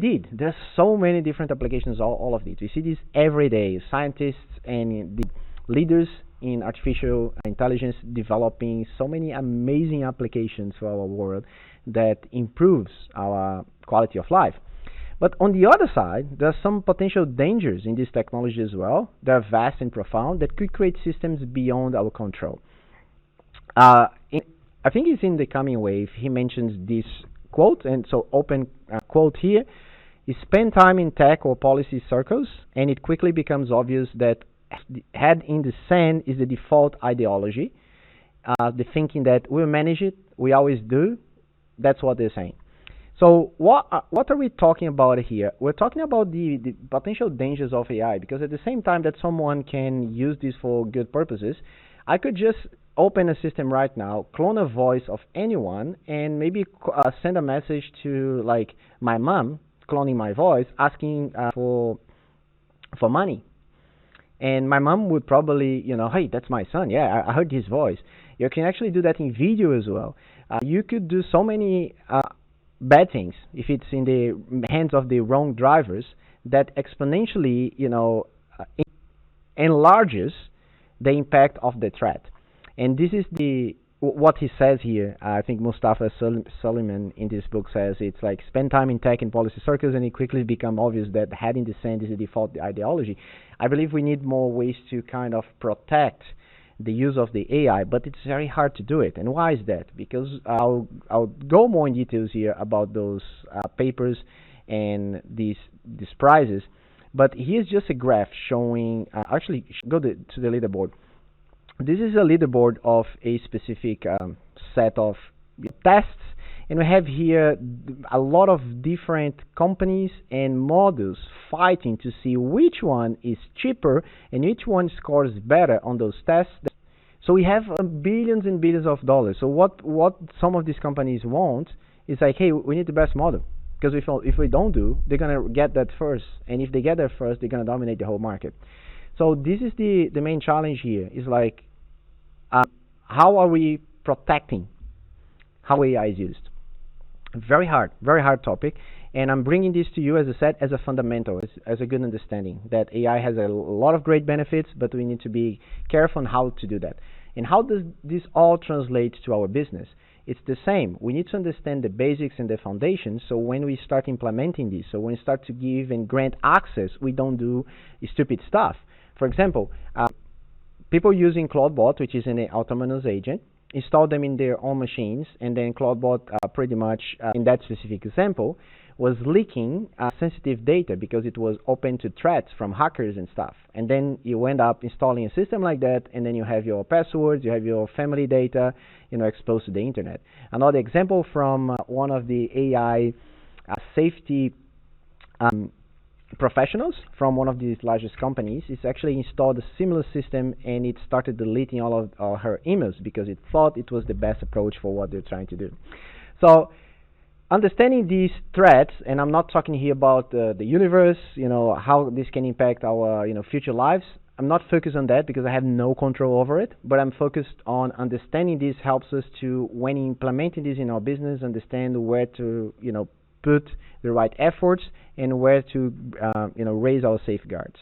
indeed, there's so many different applications, all of it. We see this every day. Scientists and the leaders in artificial intelligence developing so many amazing applications for our world that improves our quality of life. But on the other side, there are some potential dangers in this technology as well. They are vast and profound that could create systems beyond our control. In, I think it's in the coming wave. He mentions this quote, and so open quote here: "You spend time in tech or policy circles, and it quickly becomes obvious that the head in the sand is the default ideology. The thinking that we'll manage it, we always do. That's what they're saying." So what are we talking about here? We're talking about the potential dangers of AI, because at the same time that someone can use this for good purposes, I could just open a system right now, clone a voice of anyone, and maybe send a message to like my mom, cloning my voice, asking for money. And my mom would probably, hey, that's my son. Yeah, I heard his voice. You can actually do that in video as well. You could do so many bad things if it's in the hands of the wrong drivers that exponentially, enlarges the impact of the threat. And this is what he says here. I think Mustafa Suleiman in this book says it's like spend time in tech and policy circles, and it quickly becomes obvious that head in the sand is the default ideology. I believe we need more ways to kind of protect the use of the AI, but it's very hard to do it. And why is that? Because I'll go more in details here about those papers and these prizes. But here's just a graph showing. Actually, go to the leaderboard. This is a leaderboard of a specific set of tests, and we have here a lot of different companies and models fighting to see which one is cheaper and which one scores better on those tests. So we have billions and billions of dollars. So what some of these companies want is like, hey, we need the best model, because if we don't do, they're gonna get that first, and if they get there first, they're gonna dominate the whole market. So this is the main challenge here. Is like, how are we protecting how AI is used? Very hard topic. And I'm bringing this to you, as I said, as a fundamental, as a good understanding that AI has a lot of great benefits, but we need to be careful on how to do that. And how does this all translate to our business? It's the same. We need to understand the basics and the foundations, so when we start implementing this, so when we start to give and grant access, we don't do stupid stuff. For example, people using CloudBot, which is an autonomous agent, install them in their own machines, and then CloudBot pretty much, in that specific example, was leaking sensitive data because it was open to threats from hackers and stuff. And then you end up installing a system like that, and then you have your passwords, you have your family data, exposed to the internet. Another example from one of the AI safety professionals from one of these largest companies is actually installed a similar system, and it started deleting all of her emails because it thought it was the best approach for what they're trying to do. So understanding these threats, and I'm not talking here about the universe, how this can impact our future lives. I'm not focused on that because I have no control over it, but I'm focused on understanding this helps us to, when implementing this in our business, understand where to put the right efforts and where to raise our safeguards.